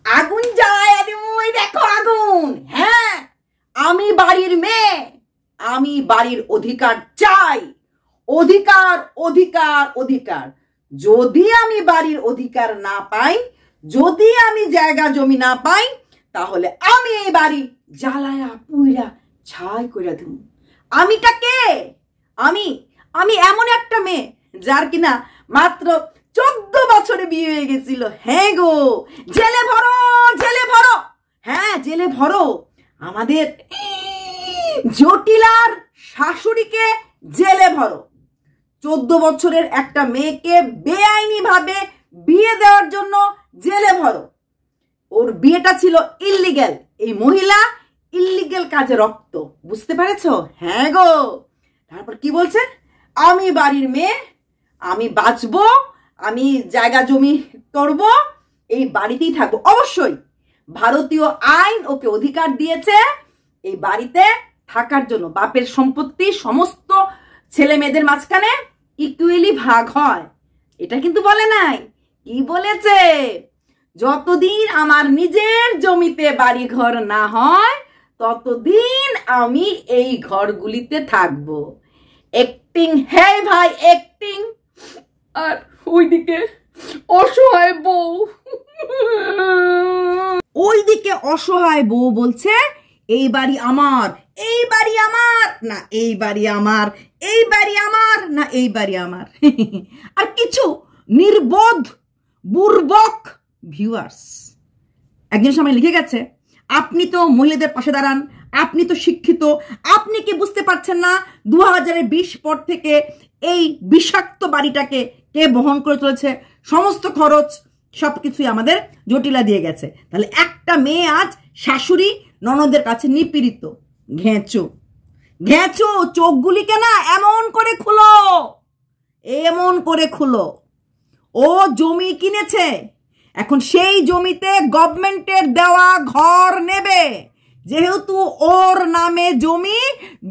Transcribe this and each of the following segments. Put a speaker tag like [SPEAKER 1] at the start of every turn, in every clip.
[SPEAKER 1] আগুন জ্বালায় ওই দেখো আগুন। হ্যাঁ, আমি বাড়ির মেয়ে, আমি বাড়ির অধিকার চাই। অধিকার অধিকার অধিকার। যদি আমি বাড়ির অধিকার না পাই, যদি আমি জায়গা জমি না পাই, তাহলে আমি এই বাড়ি জ্বালায়া পুইরা ছাই করে দেব। আমিটা কে? আমি আমি এমন একটা মেয়ে যার কিনা মাত্র 14 বছরে বিয়ে হয়ে গেছিল। হ্যাঁ গো, জেলে ভরো, জেলে ভরো। হ্যাঁ, জেলে ভরো। আমাদের জটিলার শাশুড়িকে জেলে ভরো। 14 বছরের একটা মেয়েকে বেআইনি ভাবে বিয়ে দেওয়ার জন্য জেলে ভরো। ওর বিয়েটা ছিল ইল্লিগেল। এই মহিলা ইল্লিগেল কাজে রক্ত, বুঝতে পেরেছ? হ্যাঁ গো। তারপর কি বলছে? আমি বাড়ির মেয়ে, আমি বাঁচবো, আমি জায়গা জমি করব, এই বাড়িতেই থাকবো। অবশ্যই ভারতীয় আইন ওকে অধিকার দিয়েছে এই বাড়িতে থাকার জন্য। বাপের সম্পত্তি সমস্ত ছেলে মেয়েদের মাঝখানে ইকুয়ালি ভাগ হয়, এটা কিন্তু বলে নাই। কি বলেছে? যতদিন আমার নিজের জমিতে বাড়ি ঘর না হয় ততদিন আমি এই ঘরগুলিতে থাকবো। অ্যাক্টিং, হ্যাঁ ভাই অ্যাক্টিং। আর ওইদিকে অসহায় বউ, ওইদিকে অসহায় বউ বলছে এই বাড়ি আমার, এই বাড়ি আমার না এই বাড়ি আমার, এই বাড়ি আমার না এই বাড়ি আমার। আর কিছু নির্বোধ বুর্বক ভিউয়ার্স একজন সময় লিখে গেছে, আপনি তো মহিলাদের পাশে দাঁড়ান, আপনি তো শিক্ষিত, আপনি কি বুঝতে পারছেন না 2020 পর থেকে এই বিষাক্ত বাড়িটাকে কে বহন করে চলেছে? সমস্ত খরচ সবকিছুই আমাদের জটিলা দিয়ে গেছে। তাহলে একটা মেয়ে আজ শাশুড়ি ননদের কাছে নিপীড়িত। ঘেঁচো ঘেঁচো, চোখগুলিকে না এমন করে খুলো, এমন করে খুলো। ও জমি কিনেছে, এখন সেই জমিতে গভর্নমেন্টের দেওয়া ঘর নেবে। যেহেতু ওর নামে জমি,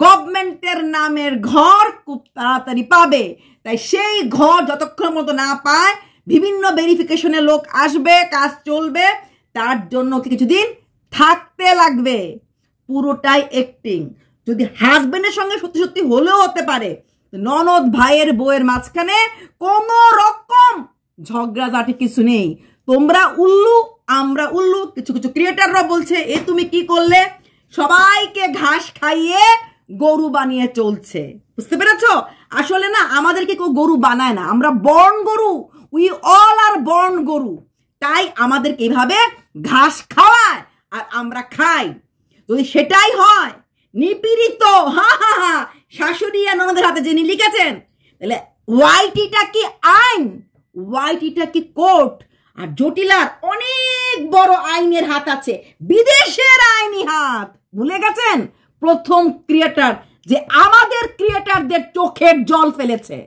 [SPEAKER 1] গভর্নমেন্টের নামের ঘর খুব তাড়াতাড়ি পাবে। তাই সেই ঘর যতক্ষণ মতো না পায়, বিভিন্ন ভেরিফিকেশনে লোক আসবে, কাজ চলবে, তার জন্য কিছুদিন থাকতে লাগবে। পুরোটাই অ্যাক্টিং। যদি হাজবেন্ডের সঙ্গে সত্যি সত্যি হলেও হতে পারে, ননদ ভাইয়ের বউয়ের মাঝখানে কোনো রকম ঝগড়াঝাটি কিছু নেই। তোমরা উল্লু, আমরা উল্লু। কিছু কিছু ক্রিয়েটাররা বলছে এ তুমি কি করলে, সবাইকে ঘাস খাইয়ে গরু বানিয়ে চলছে। বুঝতে পেরেছ? আসলে না, আমাদেরকে কেউ গরু বানায় না, আমরা বর্ন গরু। উই অল আর বর্ন গরু। তাই আমাদেরকে এইভাবে ঘাস খাওয়ায় আর আমরা খাই। যদি সেটাই হয় নিপীড়িত, হা হা হা, শাশুড়ি আর ননদের হাতে যিনি লিখেছেন, তাহলে ওয়াইটিটা কি আইন, ওয়াইটিটা কি কোর্ট। আর জটিলার অনেক বড় আইনের হাত আছে, বিদেশের আইনি হাত। ভুলে গেছেন প্রথম ক্রিয়েটার যে আমাদের ক্রিয়েটারদের চোখের জল ফেলেছে?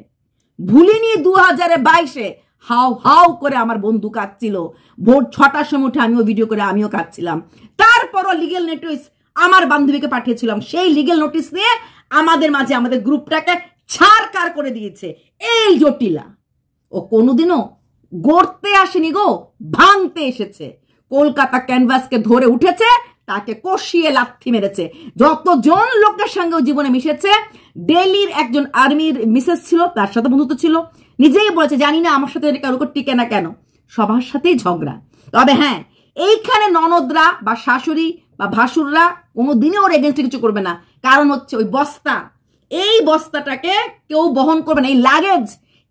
[SPEAKER 1] ভুলিনি 2022-এ হাউ হাউ করে আমার বন্ধু কাঁদছিল। ভোর 6টার সময় উঠে আমিও ভিডিও করে আমিও কাঁদছিলাম। তারপরও লিগেল নোটিশ আমার বান্ধবীকে পাঠিয়েছিলাম, সেই লিগেল নোটিশ নিয়ে আমাদের মাঝে আমাদের গ্রুপটাকে ছাড়কার করে দিয়েছে এই জটিলা। ও কোনোদিনও গড়তে আসেনি গো, ভাঙতে এসেছে। কলকাতা ক্যানভাসকে ধরে উঠেছে, তাকে কষিয়ে লাথি মেরেছে। যতজন লোকের সঙ্গে জীবনে মিশেছে, দিল্লির একজন আর্মির মিসেস ছিল, তার সাথে বন্ধুত্ব ছিল, নিজেই বলেছে জানি না আমার সাথে কারো টিকে না কেন, সবার সাথেই ঝগড়া। তবে হ্যাঁ, এইখানে ননদরা বা শাশুড়ি বা ভাসুররা কোনোদিনই ওর এগেনস্টে কিছু করবে না। কারণ হচ্ছে ওই বস্তা, এই বস্তাটাকে কেউ বহন করবে না।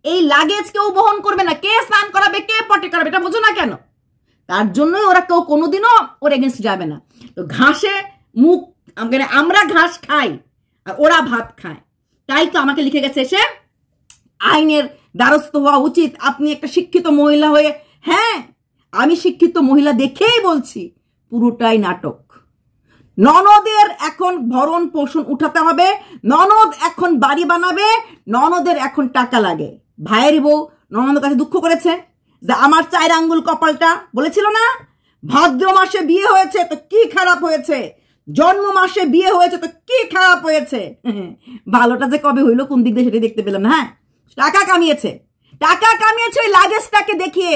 [SPEAKER 1] এই লাগেজ কেউ বহন করবে না। কে স্নান করাবে, কে পটি করাবে, এটা বোঝো না কেন? তার জন্যই ওরা কেউ কোনোদিনও ওর এগেনস্টে যাবে না। তো ঘাসে মুখ, আমরা ঘাস খাই আর ওরা ভাত খায়। তাই তো আমাকে লিখে গেছে এসে, আইনের দ্বারস্থ হওয়া উচিত। আপনি একটা শিক্ষিত মহিলা হয়ে, হ্যাঁ আমি শিক্ষিত মহিলা দেখেই বলছি, পুরোটাই নাটক। ননদের এখন ভরণ পোষণ উঠাতে হবে, ননদ এখন বাড়ি বানাবে, ননদের এখন টাকা লাগে। ভাইয়ের বউ ননদের কাছে দুঃখ করেছে যে আমার 4 আঙ্গুল কপালটা, বলেছিল না ভাদ্র মাসে বিয়ে হয়েছে তো কি খারাপ হয়েছে, জন্ম মাসে বিয়ে হয়েছে তো কি খারাপ হয়েছে। ভালোটা যে কবে হইলো কোন দিক দিয়ে সেটা দেখতে পেলাম না। হ্যাঁ, টাকা কামিয়েছে, টাকা কামিয়েছে ওই লাগেজটাকে দেখিয়ে।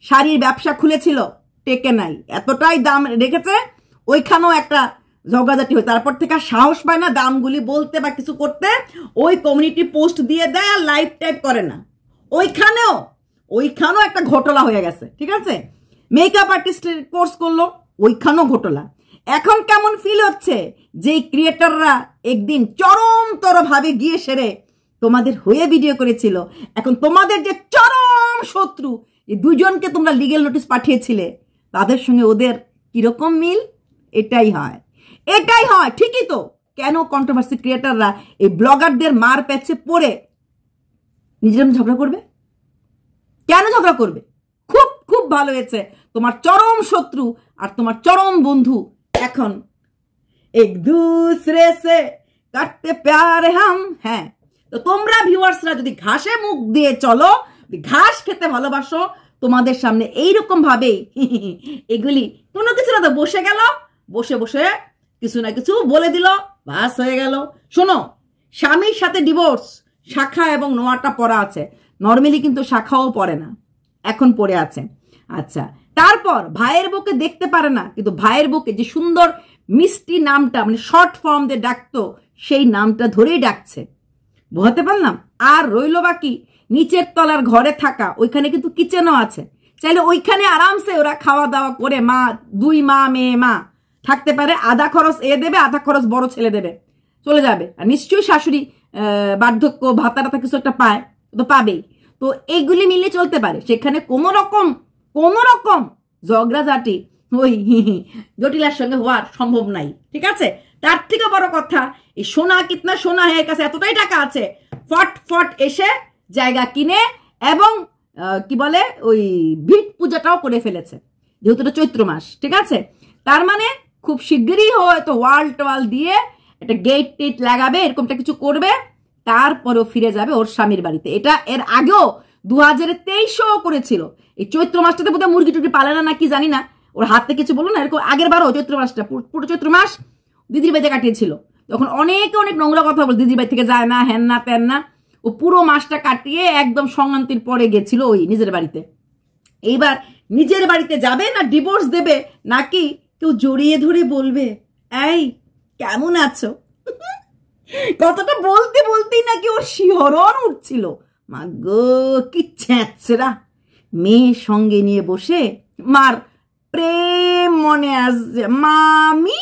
[SPEAKER 1] শাড়ির ব্যবসা খুলেছিল, টেকে নাই, এতটাই দাম রেখেছে, ওইখানেও একটা ঝগড়াঝাটি হয়। তারপর থেকে সাহস পায় না দামগুলি বলতে বা কিছু করতে, ওই কমিউনিটি পোস্ট দিয়ে দেয় আর লাইভ টাইপ করে না। ওইখানেও একটা ঘটলা হয়ে গেছে, ঠিক আছে। মেকআপ আর্টিস্টের কোর্স করলো, ওইখানেও ঘটলা। এখন কেমন ফিল হচ্ছে যে ক্রিয়েটররা একদিন চরমতরভাবে গিয়ে সেরে তোমাদের হয়ে ভিডিও করেছিল, এখন তোমাদের যে চরম শত্রু এই দুজনকে তোমরা লিগ্যাল নোটিশ পাঠিয়েছিলে, তাদের সঙ্গে ওদের কিরকম মিল? এটাই হয়। ঠিকই তো। কেন কন্ট্রোভার্সি ক্রিয়েটররা এই ব্লগারদের মার প্যাচে পড়ে নিজেরা ঝগড়া করবে? কেন ঝগড়া করবে? খুব খুব ভালো হয়েছে, তোমার চরম শত্রু আর তোমার চরম বন্ধু এখন এক দুসরে সে করতে প্যার হাম। হ্যাঁ, তো তোমরা ভিউয়ার্সরা যদি ঘাসে মুখ দিয়ে চলো, ঘাস খেতে ভালোবাসো, তোমাদের সামনে এইরকম ভাবেই এগুলি কোনো কিছু না তো বসে গেল, বসে বসে কিছু না কিছু বলে দিল, বাস হয়ে গেল। শোনো, স্বামীর সাথে ডিভোর্স শাখা এবং নোয়াটা পড়া আছে, নর্মালি কিন্তু শাখাও পড়ে না, এখন পড়ে আছে। আচ্ছা, তারপর ভাইয়ের বউকে দেখতে পারে না, কিন্তু ভাইয়ের বউকে যে সুন্দর মিষ্টি নামটা মানে শর্ট ফর্ম দিয়ে ডাকতো, সেই নামটা ধরেই ডাকছে। বুঝতে পারলাম। আর রইল বাকি নিচের তলার ঘরে থাকা, ওইখানে কিন্তু কিচেনও আছে, চাইলে ওইখানে আরামসে ওরা খাওয়া দাওয়া করে দুই মা মেয়ে থাকতে পারে। আধা খরচ এ দেবে, আধা খরচ বড় ছেলে দেবে, চলে যাবে। আর নিশ্চয়ই শাশুড়ি বার্ধক্য ভাতা টাতা কিছু একটা পায়, তো পাবেই। তো এইগুলি মিলে চলতে পারে, সেখানে কোনো রকম ঝগড়াঝাটি ওই জটিলার সঙ্গে হওয়ার সম্ভব নাই, ঠিক আছে। তার থেকে বড় কথা, এই সোনা কিতনা সোনা এর কাছে এতটাই টাকা আছে, ফট এসে জায়গা কিনে এবং কি বলে ওই ভিট পূজাটাও করে ফেলেছে, যেহেতু এটা চৈত্র মাস, ঠিক আছে। তার মানে খুব শিগগিরই হয়তো ওয়াল দিয়ে একটা গেট টেট লাগাবে, এরকমটা কিছু করবে, তারপরেও ফিরে যাবে ওর স্বামীর বাড়িতে। এটা এর আগেও 2023-ও করেছিল। এই চৈত্র মাসটাতে বোধহয় মুরগি টুরগি পালে না নাকি জানি না, ওর হাতে কিছু বলো না, এরকম আগের বারও চৈত্র মাসটা পুরো চৈত্র মাস দিদির বাড়িতে কাটিয়েছিল। তখন অনেক নোংরা কথা বল, দিদির বাড়ি থেকে যায় না, হ্যান না তেন না। ও পুরো মাসটা কাটিয়ে একদম সংক্রান্তির পরে গেছিল ওই নিজের বাড়িতে। এইবার নিজের বাড়িতে যাবে না ডিভোর্স দেবে, নাকি কেউ জড়িয়ে ধরে বলবে এই কেমন আছো? কথাটা বলতেই নাকি ওর শিহরণ উঠছিল। মা গো, কি ছ্যাঁচড়া! মেয়ে সঙ্গে নিয়ে বসে মার প্রেম মনে আসছে, মামি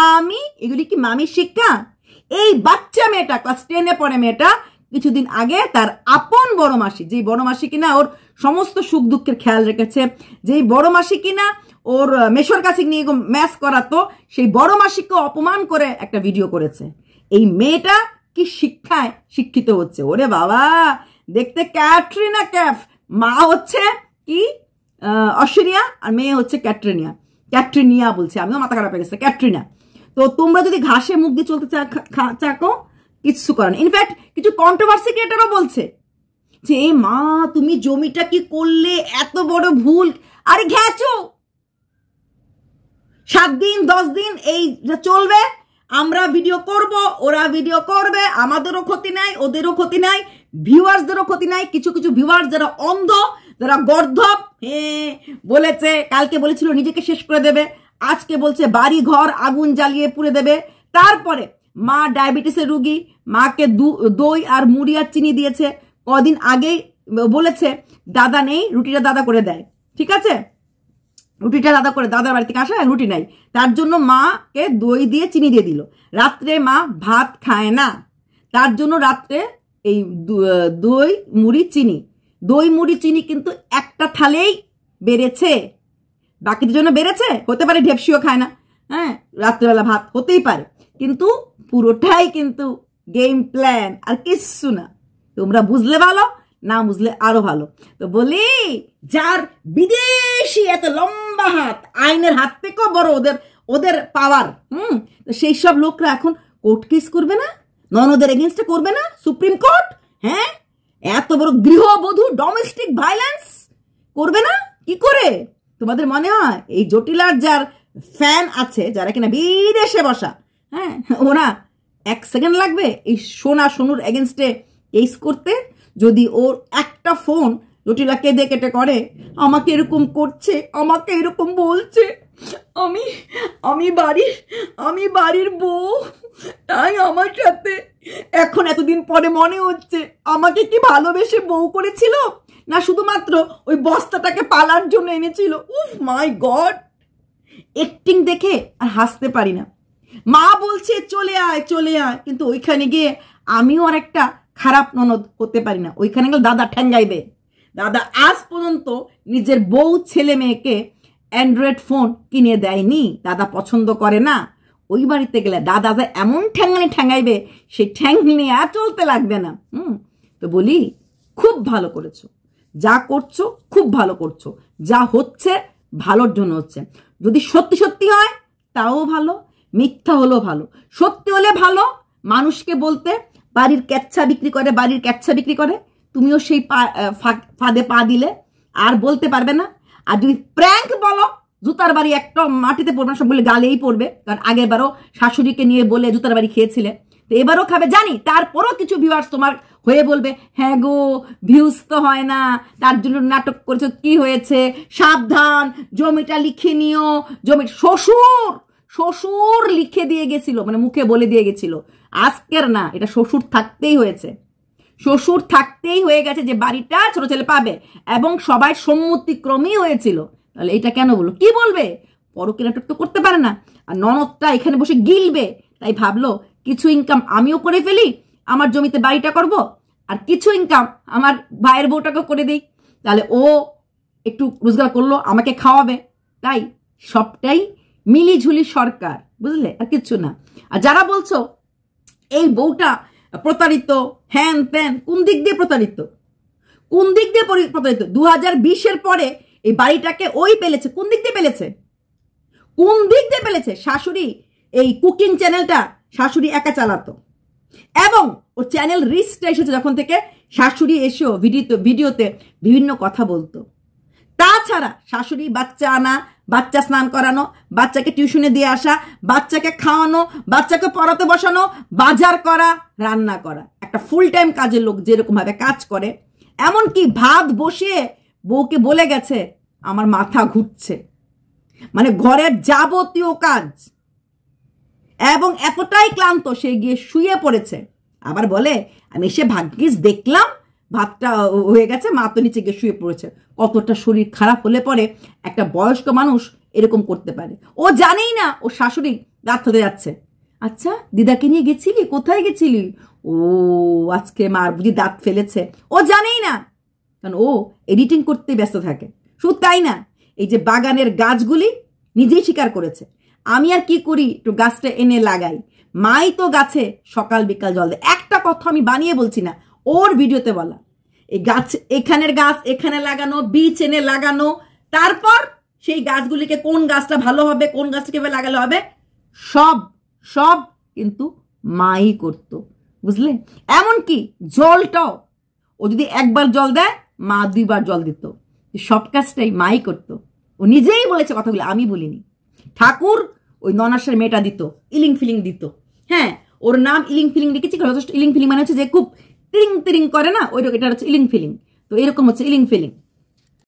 [SPEAKER 1] আমি, এগুলি কি মামির শিক্ষা? এই বাচ্চা মেয়েটা ক্লাস 10-এ পড়ে, মেয়েটা কিছুদিন আগে তার আপন বড় মাসি, যেই বড় মাসি কিনা ওর সমস্ত সুখ দুঃখের খেয়াল রেখেছে, যেই বড় মাসি কিনা ওর মেশোর কাছে নিয়ে ম্যাচ করাতো, সেই বড় মাসিকে অপমান করে একটা ভিডিও করেছে। এই মেয়েটা কি শিক্ষায় শিক্ষিত হচ্ছে? ওরে বাবা, দেখতে ক্যাটরিনা ক্যাফ, মা হচ্ছে কি ঐশ্বরিয়া আর মেয়ে হচ্ছে ক্যাটরিনিয়া বলছে, আমিও মাথা খারাপ হয়ে গেছে, ক্যাটরিনা। তো তোমরা যদি ঘাসে মুখ দিয়ে চলতে চাকো, কিচ্ছু করেন। ইনফ্যাক্ট কিছু কন্ট্রোভার্সি ক্রিয়েটরও বলছে যে মা তুমি জমিটা কি করলে, এত বড় ভুল। আরে ঘ্যাচো, 7 দিন 10 দিন এই চলবে, আমরা ভিডিও করব, ওরা ভিডিও করবে, আমাদেরও ক্ষতি নাই, ওদেরও ক্ষতি নাই, ভিউয়ার্সদেরও ক্ষতি নাই। কিছু ভিউয়ার্স যারা অন্ধ, যারা গর্ধব, বলেছে, কালকে বলেছিল নিজেকে শেষ করে দেবে, আজকে বলছে বাড়ি ঘর আগুন জ্বালিয়ে পুড়ে দেবে। তারপরে মা ডায়াবেটিসের রুগী, মাকে দই আর মুড়ি আর চিনি দিয়েছে, কদিন আগেই বলেছে দাদা নেই, রুটিটা দাদা করে দেয়, ঠিক আছে, রুটিটা দাদা করে, দাদার বাড়ি থেকে আসা রুটি নাই, তার জন্য মাকে দই দিয়ে চিনি দিয়ে দিল। রাত্রে মা ভাত খায় না, তার জন্য রাত্রে এই দই মুড়ি চিনি কিন্তু একটা থালেই বেড়েছে, বাকিদের জন্য বেড়েছে, হতে পারে ঢেপসিও খায় না, হ্যাঁ, রাত্রেবেলা ভাত হতেই পারে, কিন্তু পুরোটাই কিন্তু গেম প্ল্যান আর কিচ্ছু না। তোমরা বুঝলে ভালো, না বুঝলে আরো ভালো। তো বলি, যার বিদেশি এত লম্বা হাত, আইনের হাত থেকেও বড় ওদের পাওয়ার, তো সেই সব লোকরা এখন কোর্ট কেস করবে না, ননদের এগেনস্টে করবে না সুপ্রিম কোর্ট? হ্যাঁ, এত বড় গৃহবধূ ডোমেস্টিক ভায়োলেন্স করবে না? কি করে তোমাদের মনে হয় এই জটিলার যার ফ্যান আছে, যারা কিনা বিদেশে বসা, হ্যাঁ, ওরা 1 সেকেন্ড লাগবে এই সোনুর এগেনস্টে কেস করতে? যদি ওর একটা ফোন জটিলা কেঁদে কেটে করে, আমাকে এরকম করছে, আমাকে এরকম বলছে, আমি আমি বাড়ির বউ, তাই আমার সাথে এখন এতদিন পরে মনে হচ্ছে আমাকে কি ভালোবেসে বউ করেছিল, না শুধুমাত্র ওই বস্তাটাকে পালার জন্য এনেছিল। উফ মাই গড, অ্যাক্টিং দেখে আর হাসতে পারি না। মা বলছে চলে আয় চলে আয়, কিন্তু ওইখানে গিয়ে আমিও আর একটা খারাপ ননদ হতে পারি না। ওইখানে গেলে দাদা ঠ্যাঙ্গাইবে। দাদা আজ পর্যন্ত নিজের বউ ছেলে মেয়েকে অ্যান্ড্রয়েড ফোন কিনে দেয়নি, দাদা পছন্দ করে না। ওই বাড়িতে গেলে দাদা যা এমন ঠ্যাঙ্গানি ঠ্যাঙ্গাইবে, সেই ঠ্যাঙ্গনি আর চলতে লাগবে না। তো বলি, খুব ভালো করেছো, যা করছো খুব ভালো করছো, যা হচ্ছে ভালোর জন্য হচ্ছে। যদি সত্যি সত্যি হয় তাও ভালো, মিথ্যা হলেও ভালো। সত্যি হলে ভালো, মানুষকে বলতে বাড়ির ক্যাচ্ছা বিক্রি করে, বাড়ির ক্যাচ্ছা বিক্রি করে, তুমিও সেই ফাঁদে পা দিলে, আর বলতে পারবে না। আর যদি প্র্যাঙ্ক বলো, জুতার বাড়ি একটা মাটিতে পড়বে না, সবগুলো গালেই পড়বে, কারণ আগের বারও শাশুড়িকে নিয়ে বলে জুতার বাড়ি খেয়েছিলে, তো এবারও খাবে জানি। তারপরও কিছু ভিউয়ার্স তোমার হয়ে বলবে, হ্যাঁ গো ভিউজ তো হয় না, তার জন্য নাটক করেছো, কি হয়েছে, সাবধান, জমিটা লিখে নিও। শ্বশুর লিখে দিয়ে গেছিল, মানে মুখে বলে দিয়ে গেছিল, আজকের না, এটা শ্বশুর থাকতেই হয়েছে, শ্বশুর থাকতেই হয়ে গেছে যে বাড়িটা ছোট ছেলে পাবে, এবং সবাই সম্মতিক্রমেই হয়েছিল। তাহলে এটা কেন বলো, কি বলবে, পরকে নাটক তো করতে পারে না। আর ননদটা এখানে বসে গিলবে, তাই ভাবলো কিছু ইনকাম আমিও করে ফেলি, আমার জমিতে বাড়িটা করব, আর কিছু ইনকাম আমার ভাইয়ের বউটাকে করে দিই, তাহলে ও একটু রোজগার করলো, আমাকে খাওয়াবে। তাই সবটাই মিলিঝুলি সরকার, বুঝলে, আর কিচ্ছু না। আর যারা বলছো এই বউটা প্রতারিত, হ্যান ত্যান, কোন দিক দিয়ে প্রতারিত, কোন দিক দিয়ে প্রতারিত? 2020-এর পরে এই বাড়িটাকে ওই পেলেছে, কোন দিক দিয়ে পেলেছে, কোন দিক দিয়ে পেলেছে? শাশুড়ি এই কুকিং চ্যানেলটা শাশুড়ি একা চালাতো, এবং ওর চ্যানেল রিচটা এসেছে যখন থেকে শাশুড়ি এসেও ভিডিওতে বিভিন্ন কথা বলতো। তাছাড়া শাশুড়ি বাচ্চা আনা, বাচ্চা স্নান করানো, বাচ্চাকে টিউশনে দিয়ে আসা, বাচ্চাকে খাওয়ানো, বাচ্চাকে পড়াতে বসানো, বাজার করা, রান্না করা, একটা ফুল টাইম কাজের লোক যেরকম ভাবে কাজ করে, এমনকি ভাত বসিয়ে বউকে বলে গেছে আমার মাথা ঘুরছে, মানে ঘরের যাবতীয় কাজ, এবং এতটাই ক্লান্ত সে গিয়ে শুয়ে পড়েছে। আবার বলে আমি এসে ভাগ্যিস দেখলাম ভাতটা হয়ে গেছে, মা তো নিচে গিয়ে শুয়ে পড়েছে। কতটা শরীর খারাপ হলে পরে একটা বয়স্ক মানুষ এরকম করতে পারে? ও জানেই না ও শাশুড়ি দাঁত হতে যাচ্ছে। আচ্ছা দিদাকে নিয়ে গেছিলি, কোথায় গেছিলি? ও আজকে মার বুঝি দাঁত ফেলেছে, ও জানেই না, কারণ ও এডিটিং করতে ব্যস্ত থাকে। শুধু তাই না, এই যে বাগানের গাছগুলি নিজেই স্বীকার করেছে, আমি আর কি করি, একটু গাছটা এনে লাগাই, মাই তো গাছে সকাল বিকাল জল দেয়। একটা কথা আমি বানিয়ে বলছি না, ওর ভিডিওতে বলা। এই গাছ, এখানের গাছ এখানে লাগানো, বীজ এনে লাগানো, তারপর সেই গাছগুলিকে কোন গাছটা ভালো হবে, কোন গাছটা কিভাবে লাগালে হবে, সব সব কিন্তু মাই করতো, বুঝলে। এমনকি জলটাও ও যদি একবার জল দেয়, মা 2বার জল দিত, সব কাজটাই মাই করতো। ও নিজেই বলেছে কথাগুলো, আমি বলিনি। ঠাকুর ওই ননাসের মেয়েটা দিত, ইলিং ফিলিং দিত। হ্যাঁ, ওর নাম ইলিং ফিলিং রেখেছি, যথেষ্ট ইলিং ফিলিং মানে হচ্ছে যে খুব তিরিং তিরিং করে না, ওই এটা হচ্ছে ইলিং ফিলিং। তো এরকম হচ্ছে ইলিং ফিলিং।